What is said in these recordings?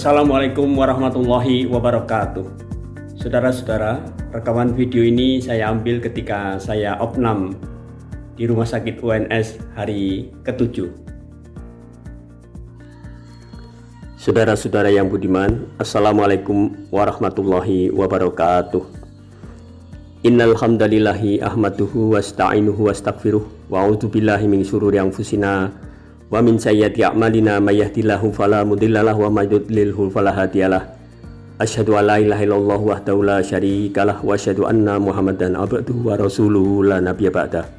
Assalamualaikum warahmatullahi wabarakatuh. Saudara-saudara, rekaman video ini saya ambil ketika saya opnam di Rumah Sakit UNS hari ke-7. Saudara-saudara yang budiman, Assalamualaikum warahmatullahi wabarakatuh. Innal hamdalillahi ahmaduhu wasta'inuhu wastaghfiruh wa a'udzu billahi min syururi anfusina wa min sayyiati a'malina may yahdihillahu fala mudhillalah wa may yudlilhu fala hadiyalah. Asyhadu an la ilaha illallah wahdahu la syarikalah wa asyhadu anna Muhammadan abduhu wa rasuluhu la nabiyya ba'dah.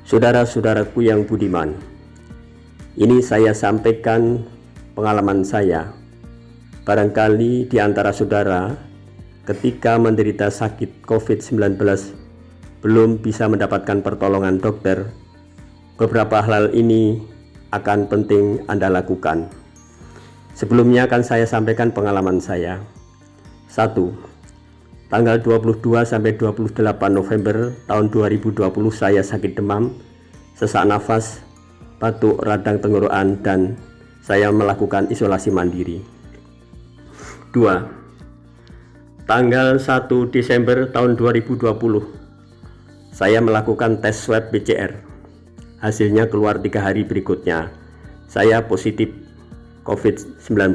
Saudara-saudaraku yang budiman, ini saya sampaikan pengalaman saya. Barangkali di antara saudara ketika menderita sakit COVID-19 belum bisa mendapatkan pertolongan dokter, beberapa hal ini akan penting Anda lakukan. Sebelumnya akan saya sampaikan pengalaman saya. 1. Tanggal 22 sampai 28 November tahun 2020 saya sakit demam, sesak nafas, batuk, radang tenggorokan, dan saya melakukan isolasi mandiri. 2. Tanggal 1 Desember tahun 2020 saya melakukan tes swab PCR. Hasilnya keluar 3 hari berikutnya, saya positif COVID-19.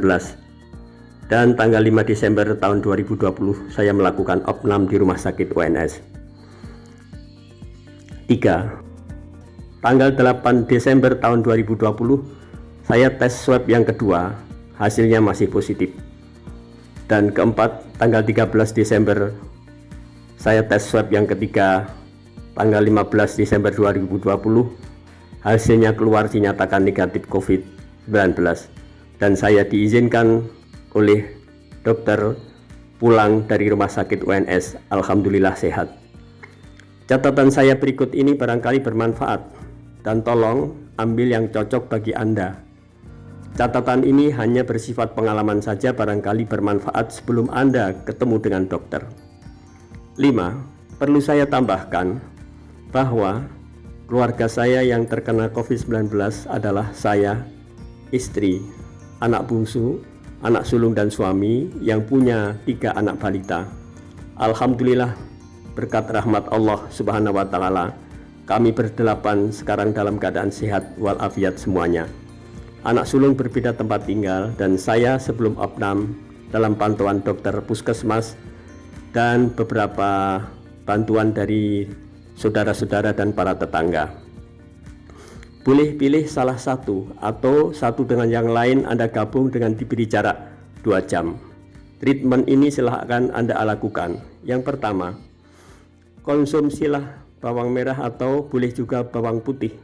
Dan tanggal 5 Desember tahun 2020 saya melakukan opnam di Rumah Sakit UNS. 3. Tanggal 8 Desember tahun 2020 saya tes swab yang kedua, hasilnya masih positif. Dan keempat, tanggal 13 Desember saya tes swab yang ketiga, tanggal 15 Desember 2020 hasilnya keluar dinyatakan negatif COVID-19 dan saya diizinkan oleh dokter pulang dari Rumah Sakit UNS. Alhamdulillah sehat. Catatan saya berikut ini barangkali bermanfaat dan tolong ambil yang cocok bagi Anda. Catatan ini hanya bersifat pengalaman saja, barangkali bermanfaat sebelum Anda ketemu dengan dokter. 5. Perlu saya tambahkan bahwa keluarga saya yang terkena COVID-19 adalah saya, istri, anak bungsu, anak sulung dan suami yang punya 3 anak balita. Alhamdulillah, berkat rahmat Allah Subhanahu wa Ta'ala, kami berdelapan sekarang dalam keadaan sehat walafiat semuanya. Anak sulung berbeda tempat tinggal dan saya sebelum opnam dalam pantauan dokter puskesmas dan beberapa bantuan dari saudara-saudara dan para tetangga. Boleh pilih salah satu atau satu dengan yang lain Anda gabung dengan diberi jarak 2 jam. Treatment ini silahkan Anda lakukan. Yang pertama, konsumsilah bawang merah atau boleh juga bawang putih.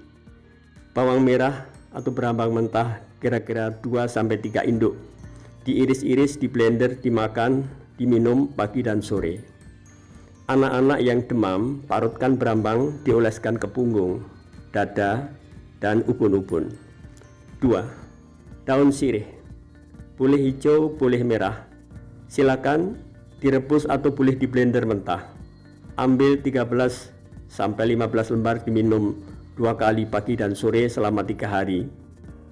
Bawang merah atau berambang mentah kira-kira 2-3 induk. Diiris-iris, di blender, dimakan, diminum pagi dan sore. Anak-anak yang demam, parutkan berambang, dioleskan ke punggung, dada, dan ubun-ubun. 2. Daun sirih, boleh hijau, boleh merah. Silakan direbus atau boleh di blender mentah. Ambil 13-15 lembar, diminum 2 kali pagi dan sore selama 3 hari.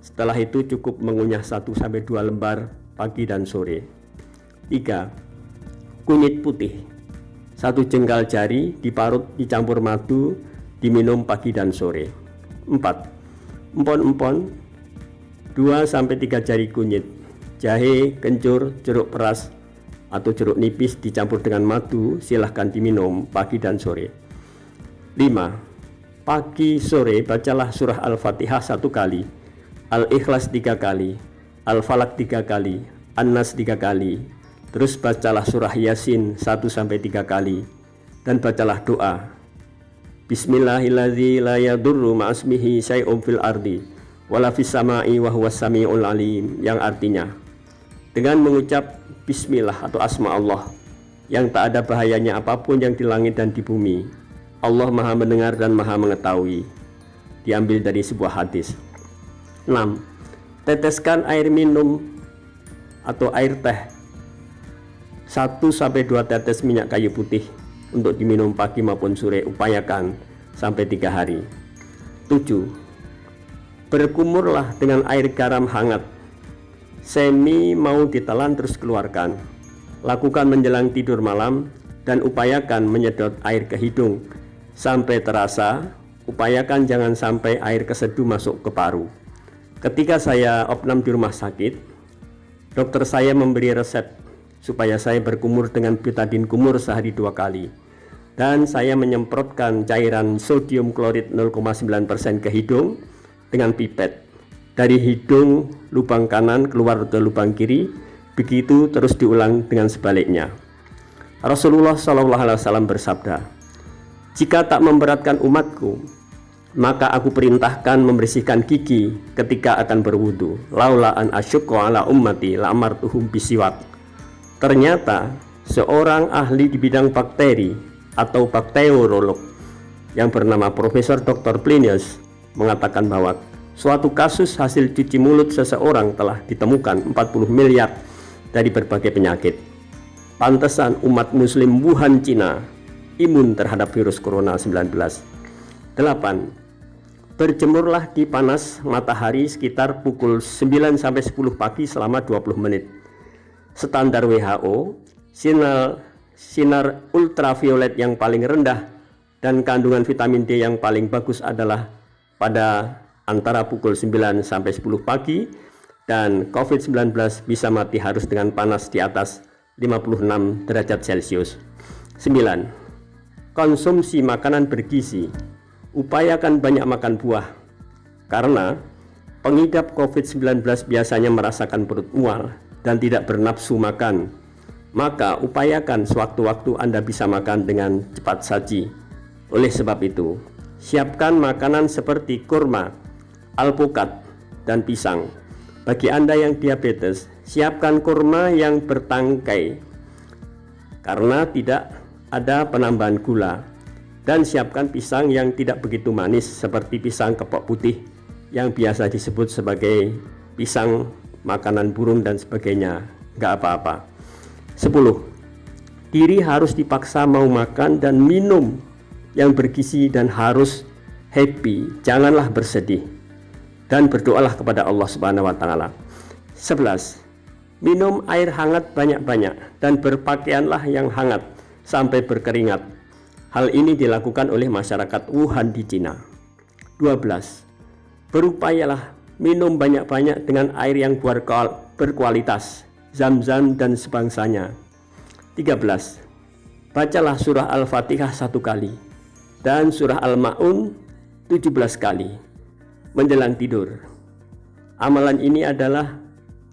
Setelah itu cukup mengunyah 1-2 lembar pagi dan sore. 3. Kunyit putih, 1 jengkal jari diparut dicampur madu, diminum pagi dan sore. 4. Empon-empon, 2-3 jari kunyit, jahe, kencur, jeruk peras atau jeruk nipis dicampur dengan madu, silahkan diminum pagi dan sore. 5. Pagi sore bacalah surah Al-Fatihah 1 kali, Al-Ikhlas 3 kali, Al-Falaq 3 kali, An-Nas 3 kali. Terus bacalah surah Yasin 1-3 kali dan bacalah doa Bismillahirrahmanirrahim la yadurru ma'asmihi syai'un fil ardi wala fis sama'i wa huwas sami'ul alim, yang artinya dengan mengucap bismillah atau asma Allah yang tak ada bahayanya apapun yang di langit dan di bumi, Allah maha mendengar dan maha mengetahui. Diambil dari sebuah hadis. 6. Teteskan air minum atau air teh 1-2 tetes minyak kayu putih untuk diminum pagi maupun sore, upayakan sampai 3 hari. 7. Berkumurlah dengan air garam hangat semi mau ditelan terus keluarkan. Lakukan menjelang tidur malam dan upayakan menyedot air ke hidung sampai terasa. Upayakan jangan sampai air kesedu masuk ke paru. Ketika saya opnam di rumah sakit, dokter saya memberi resep supaya saya berkumur dengan betadine kumur sehari 2 kali. Dan saya menyemprotkan cairan sodium klorid 0,9% ke hidung dengan pipet. Dari hidung lubang kanan keluar ke lubang kiri, begitu terus diulang dengan sebaliknya. Rasulullah SAW bersabda, "Jika tak memberatkan umatku, maka aku perintahkan membersihkan gigi ketika akan berwudu. Laula an asyukka ala ummati la amartuhum bisiwak." Ternyata seorang ahli di bidang bakteri atau bakteriolog yang bernama Profesor Dr. Plinius mengatakan bahwa suatu kasus hasil cuci mulut seseorang telah ditemukan 40 miliar dari berbagai penyakit. Pantesan umat muslim Wuhan, Cina imun terhadap virus corona 19. 8. Berjemurlah di panas matahari sekitar pukul 9-10 pagi selama 20 menit. Standar WHO, sinar ultraviolet yang paling rendah dan kandungan vitamin D yang paling bagus adalah pada antara pukul 9-10 pagi, dan COVID-19 bisa mati harus dengan panas di atas 56 derajat Celcius. 9. Konsumsi makanan bergizi. Upayakan banyak makan buah, karena pengidap COVID-19 biasanya merasakan perut mual dan tidak bernafsu makan. Maka upayakan sewaktu-waktu Anda bisa makan dengan cepat saji. Oleh sebab itu, siapkan makanan seperti kurma, alpukat, dan pisang. Bagi Anda yang diabetes, siapkan kurma yang bertangkai karena tidak ada penambahan gula. Dan siapkan pisang yang tidak begitu manis seperti pisang kepok putih yang biasa disebut sebagai pisang makanan burung dan sebagainya. Nggak apa-apa. 10. Diri harus dipaksa mau makan dan minum yang bergizi dan harus happy, janganlah bersedih, dan berdoalah kepada Allah Subhanahu wa taala. 11. Minum air hangat banyak-banyak dan berpakaianlah yang hangat sampai berkeringat. Hal ini dilakukan oleh masyarakat Wuhan di Cina. 12. Berupayalah minum banyak-banyak dengan air yang berkualitas, Zam-zam dan sebangsanya. 13. Bacalah surah Al-Fatihah 1 kali dan surah Al-Ma'un 17 kali menjelang tidur. Amalan ini adalah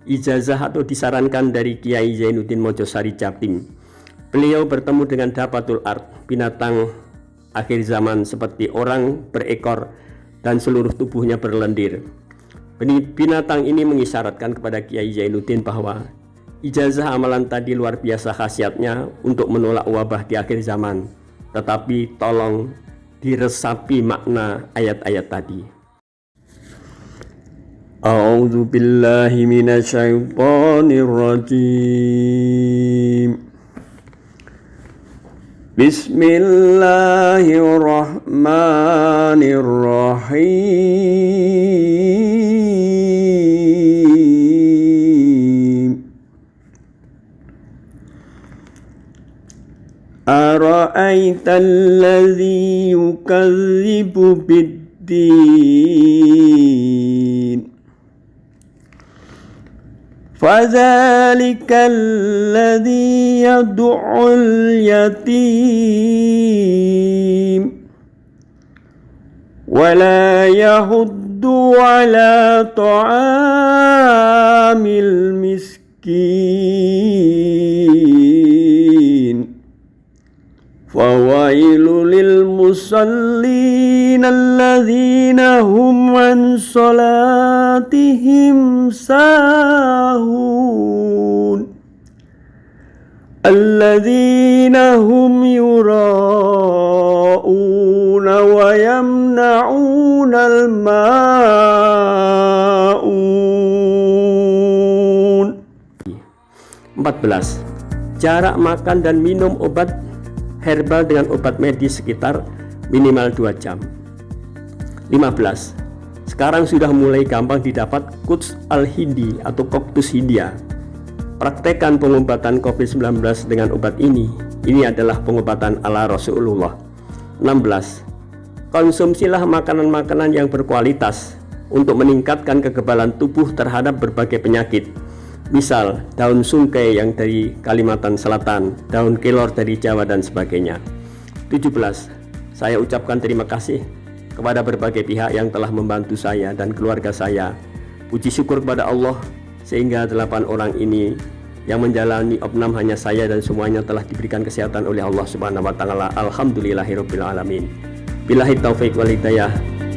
ijazah atau disarankan dari Kiai Zainuddin Mojosari Jatim. Beliau bertemu dengan Dabatul Ard, binatang akhir zaman seperti orang berekor dan seluruh tubuhnya berlendir. Binatang ini mengisyaratkan kepada Kiai Zainuddin bahwa ijazah amalan tadi luar biasa khasiatnya untuk menolak wabah di akhir zaman. Tetapi tolong diresapi makna ayat-ayat tadi. A'udzu billahi minasyaitonir rajim. Bismillahirrahmanirrahim. Ara'aital ladzi yukadzibu bid-din, fadzalika alladzi yad'ul yatim wa la yahuddu ala ta'amil miskin. Fawailul lil musallin alladzina hum an salatihim sahun alladzina hum yura'una wa yamna'una al-ma'un. 14. Jarak makan dan minum obat herbal dengan obat medis sekitar minimal 2 jam. 15. Sekarang sudah mulai gampang didapat Quds al-Hindi atau Coctus Hindia. Praktekkan pengobatan COVID-19 dengan obat ini. Ini adalah pengobatan ala Rasulullah. 16. Konsumsilah makanan-makanan yang berkualitas untuk meningkatkan kekebalan tubuh terhadap berbagai penyakit. Misal, daun sungkai yang dari Kalimantan Selatan, daun kelor dari Jawa dan sebagainya. 17. Saya ucapkan terima kasih kepada berbagai pihak yang telah membantu saya dan keluarga saya. Puji syukur kepada Allah sehingga 8 orang ini yang menjalani opnam hanya saya dan semuanya telah diberikan kesehatan oleh Allah Subhanahu wa taala. Alhamdulillahirabbil alamin. Billahi taufik wal hidayah.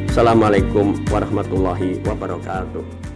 Assalamualaikum warahmatullahi wabarakatuh.